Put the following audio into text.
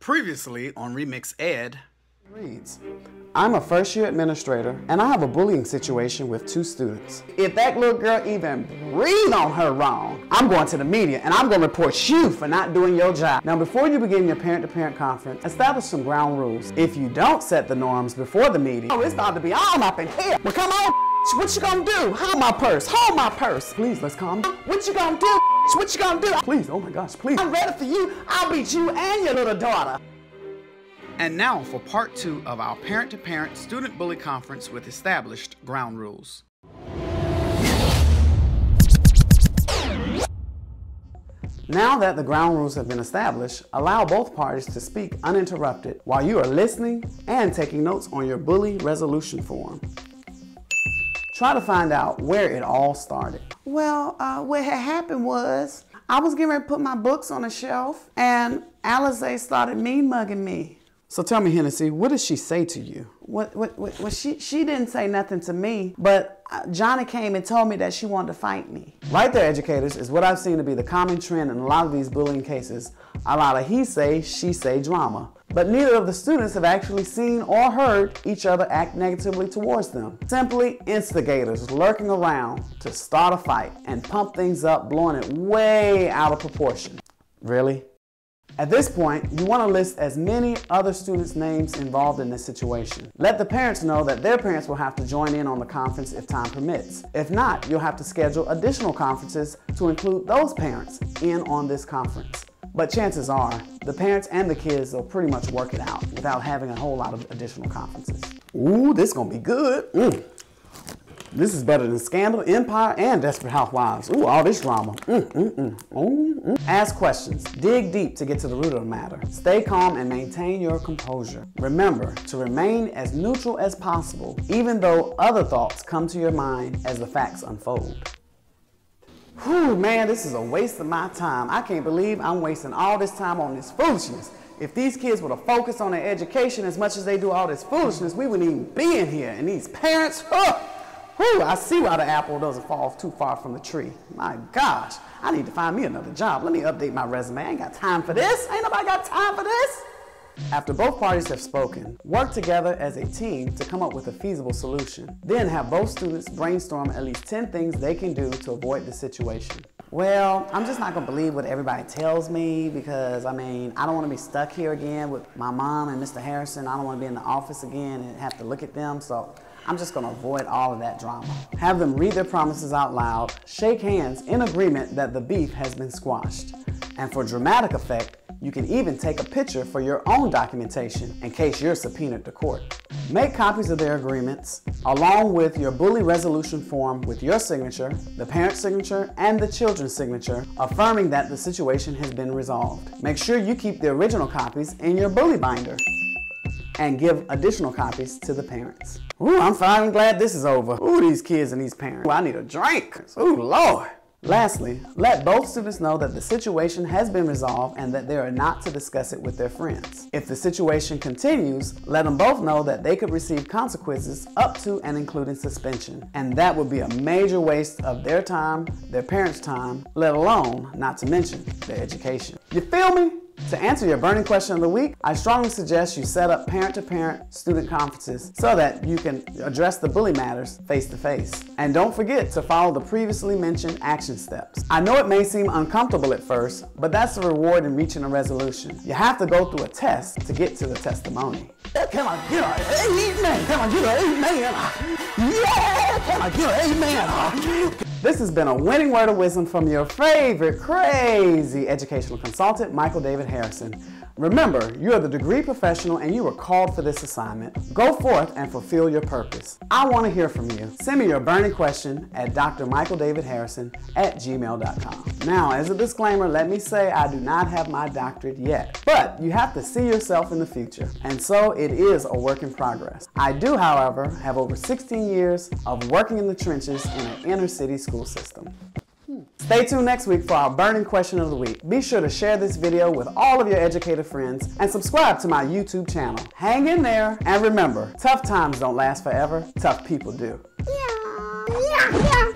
Previously on ReMix Ed. Reads, I'm a first-year administrator and I have a bullying situation with 2 students. If that little girl even breathe on her wrong, I'm going to the media and I'm going to report you for not doing your job. Now, before you begin your parent-to-parent conference, establish some ground rules. If you don't set the norms before the meeting, it's about to be all up in here. Well, come on, what you gonna do? Hold my purse, hold my purse. Please, let's calm down. What you gonna do? What you gonna do? Please, oh my gosh, please. I'm ready for you. I'll beat you and your little daughter. And now for part 2 of our parent-to-parent student bully conference with established ground rules. Now that the ground rules have been established, allow both parties to speak uninterrupted while you are listening and taking notes on your bully resolution form. Try to find out where it all started. Well, what had happened was I was getting ready to put my books on a shelf and Alize started mean mugging me. So tell me, Hennessy, what did she say to you? Well, she didn't say nothing to me, but Johnny came and told me that she wanted to fight me. Right there, educators, is what I've seen to be the common trend in a lot of these bullying cases. A lot of he say, she say drama. But neither of the students have actually seen or heard each other act negatively towards them. Simply instigators lurking around to start a fight and pump things up, blowing it way out of proportion. Really? At this point, you want to list as many other students' names involved in this situation. Let the parents know that their parents will have to join in on the conference if time permits. If not, you'll have to schedule additional conferences to include those parents in on this conference. But chances are, the parents and the kids will pretty much work it out without having a whole lot of additional conferences. Ooh, this is gonna be good. This is better than Scandal, Empire, and Desperate Housewives. Ooh, all this drama. Ask questions. Dig deep to get to the root of the matter. Stay calm and maintain your composure. Remember to remain as neutral as possible, even though other thoughts come to your mind as the facts unfold. Whew, man, this is a waste of my time. I can't believe I'm wasting all this time on this foolishness. If these kids would have focused on their education as much as they do all this foolishness, we wouldn't even be in here. And these parents, I see why the apple doesn't fall too far from the tree. My gosh, I need to find me another job. Let me update my resume. I ain't got time for this. Ain't nobody got time for this. After both parties have spoken, work together as a team to come up with a feasible solution. Then have both students brainstorm at least 10 things they can do to avoid the situation. Well, I'm just not gonna believe what everybody tells me because, I don't wanna be stuck here again with my mom and Mr. Harrison. I don't wanna be in the office again and have to look at them, so I'm just gonna avoid all of that drama. Have them read their promises out loud, shake hands in agreement that the beef has been squashed. And for dramatic effect, you can even take a picture for your own documentation in case you're subpoenaed to court. Make copies of their agreements, along with your bully resolution form with your signature, the parent's signature, and the children's signature, affirming that the situation has been resolved. Make sure you keep the original copies in your bully binder and give additional copies to the parents. Ooh, I'm finally glad this is over. Ooh, these kids and these parents. Ooh, I need a drink. Ooh, Lord. Lastly, let both students know that the situation has been resolved and that they are not to discuss it with their friends. If the situation continues, let them both know that they could receive consequences up to and including suspension. And that would be a major waste of their time, their parents' time, let alone, not to mention, their education. You feel me? To answer your burning question of the week, I strongly suggest you set up parent-to-parent student conferences so that you can address the bully matters face-to-face. And don't forget to follow the previously mentioned action steps. I know it may seem uncomfortable at first, but that's the reward in reaching a resolution. You have to go through a test to get to the testimony. Can I get an amen? Can I get an amen? Yeah! Can I get an amen? This has been a winning word of wisdom from your favorite crazy educational consultant, Michael David Harrison. Remember, you are the degree professional and you were called for this assignment. Go forth and fulfill your purpose. I want to hear from you. Send me your burning question at drmichaeldavidharrison@gmail.com. Now, as a disclaimer, let me say I do not have my doctorate yet, but you have to see yourself in the future, and so it is a work in progress. I do, however, have over 16 years of working in the trenches in an inner city school system. Stay tuned next week for our burning question of the week. Be sure to share this video with all of your educator friends and subscribe to my YouTube channel. Hang in there, and remember, tough times don't last forever, tough people do. Yeah.